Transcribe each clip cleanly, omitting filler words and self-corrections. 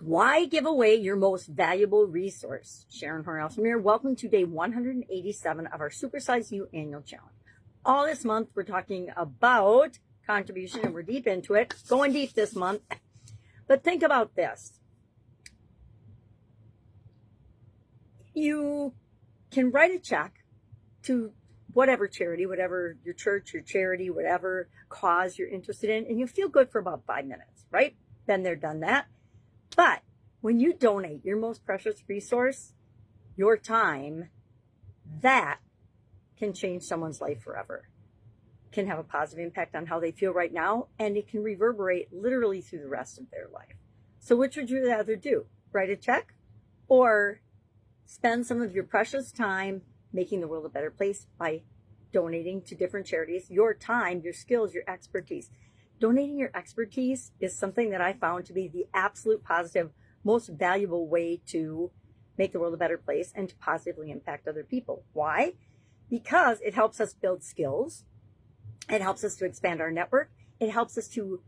Why give away your most valuable resource? Sharon Horne-Ellstrom here. Welcome to day 187 of our Supersize You Annual Challenge. All this month, we're talking about contribution, and we're deep into it. Going deep this month. But think about this. You can write a check to whatever charity, whatever your church, your charity, whatever cause you're interested in, and you feel good for about 5 minutes, right? Then they're done that. But when you donate your most precious resource, your time, that can change someone's life forever. Can have a positive impact on how they feel right now, and it can reverberate literally through the rest of their life. So which would you rather do? Write a check or spend some of your precious time making the world a better place by donating to different charities, your time, your skills, your expertise? Donating your expertise is something that I found to be the absolute positive, most valuable way to make the world a better place and to positively impact other people. Why? Because it helps us build skills. It helps us to expand our network. It helps us to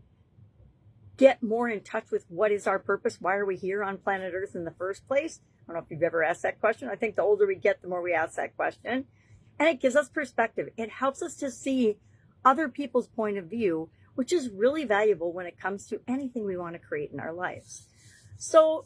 get more in touch with what is our purpose. Why are we here on planet Earth in the first place? I don't know if you've ever asked that question. I think the older we get, the more we ask that question. And it gives us perspective. It helps us to see other people's point of view, which is really valuable when it comes to anything we want to create in our lives. So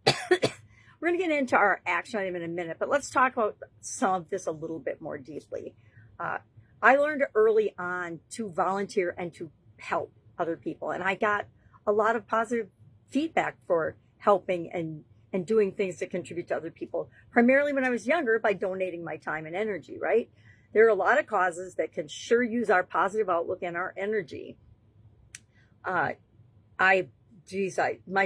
we're going to get into our action item in a minute, but let's talk about some of this a little bit more deeply. I learned early on to volunteer and to help other people, and I got a lot of positive feedback for helping and doing things to contribute to other people, primarily when I was younger by donating my time and energy, right? There are a lot of causes that can sure use our positive outlook and our energy. My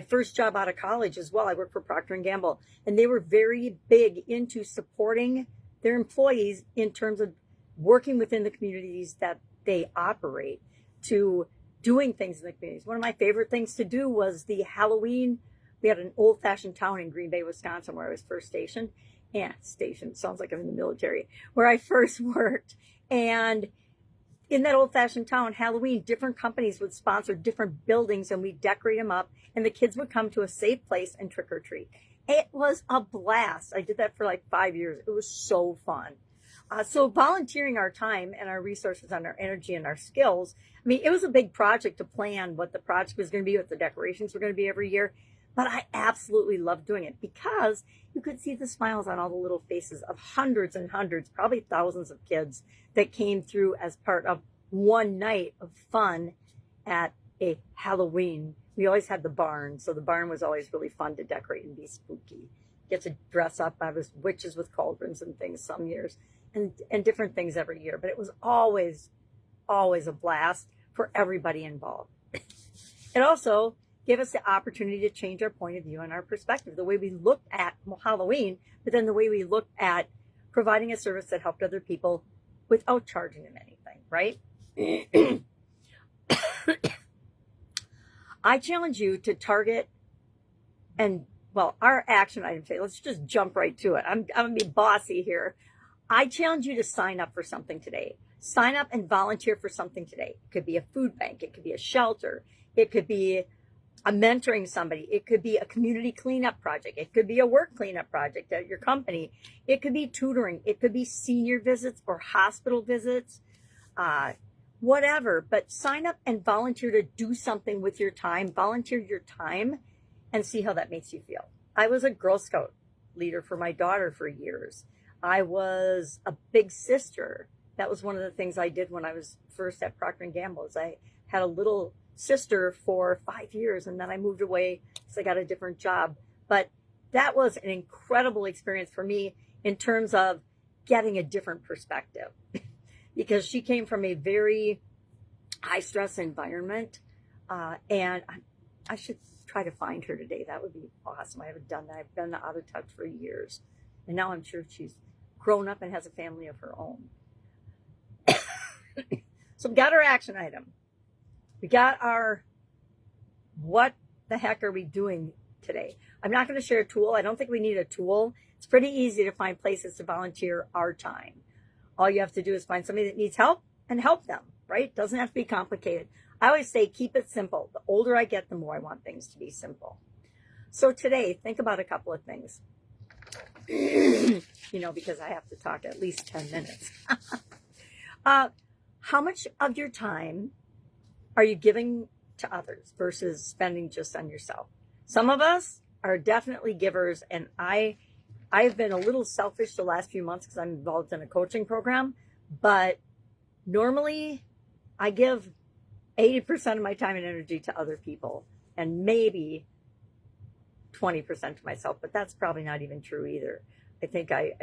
first job out of college as well, I worked for Procter & Gamble, and they were very big into supporting their employees in terms of working within the communities that they operate, to doing things in the communities. One of my favorite things to do was the Halloween. We had an old-fashioned town in Green Bay, Wisconsin, where I was first stationed. Yeah, stationed sounds like I'm in the military, where I first worked. And in that old-fashioned town, Halloween, different companies would sponsor different buildings, and we'd decorate them up, and the kids would come to a safe place and trick or treat. It was a blast. I did that for like 5 years. It was so fun. So volunteering our time and our resources and our energy and our skills, I mean, it was a big project to plan what the project was going to be, what the decorations were going to be every year, but I absolutely loved doing it because you could see the smiles on all the little faces of hundreds and hundreds, probably thousands of kids that came through as part of one night of fun at a Halloween. We always had the barn, so the barn was always really fun to decorate and be spooky. Get to dress up. I was witches with cauldrons and things some years, and different things every year, but it was always a blast for everybody involved. It also gave us the opportunity to change our point of view and our perspective, the way we looked at Halloween, but then the way we looked at providing a service that helped other people without charging them anything, right? I challenge you to target our action item today. Let's just jump right to it. I'm going to be bossy here. I challenge you to sign up for something today. Sign up and volunteer for something today. It could be a food bank. It could be a shelter. It could be a mentoring somebody. It could be a community cleanup project. It could be a work cleanup project at your company. It could be tutoring. It could be senior visits or hospital visits, whatever. But sign up and volunteer to do something with your time. Volunteer your time and see how that makes you feel. I was a Girl Scout leader for my daughter for years. I was a big sister. That was one of the things I did when I was first at Procter & Gamble. Is I had a little sister for 5 years, and then I moved away because I got a different job. But that was an incredible experience for me in terms of getting a different perspective because she came from a very high stress environment, and I should try to find her today. That would be awesome. I haven't done that. I've been out of touch for years, and now I'm sure she's grown up and has a family of her own. So we got our action item. We got our what the heck are we doing today? I'm not going to share a tool. I don't think we need a tool. It's pretty easy to find places to volunteer our time. All you have to do is find somebody that needs help and help them, right? Doesn't have to be complicated. I always say keep it simple. The older I get, the more I want things to be simple. So today, think about a couple of things. Because I have to talk at least 10 minutes. How much of your time are you giving to others versus spending just on yourself? Some of us are definitely givers, and I've been a little selfish the last few months because I'm involved in a coaching program, but normally I give 80% of my time and energy to other people and maybe 20% to myself, but that's probably not even true either. I think I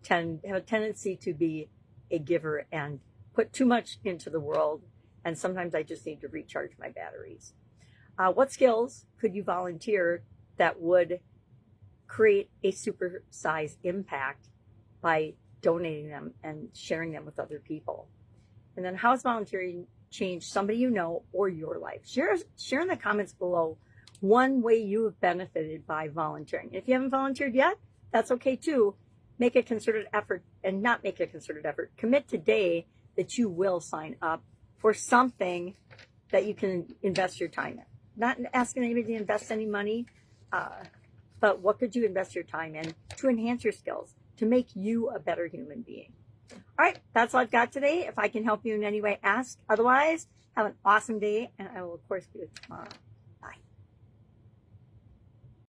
have a tendency to be a giver and put too much into the world, and sometimes I just need to recharge my batteries. What skills could you volunteer that would create a supersize impact by donating them and sharing them with other people? And then how's volunteering changed somebody you know or your life? Share in the comments below one way you have benefited by volunteering. If you haven't volunteered yet, that's okay too. Make a concerted effort, and not make a concerted effort. Commit today that you will sign up for something that you can invest your time in. Not asking anybody to invest any money, but what could you invest your time in to enhance your skills, to make you a better human being? All right, that's all I've got today. If I can help you in any way, ask. Otherwise, have an awesome day, and I will, of course, be with you tomorrow.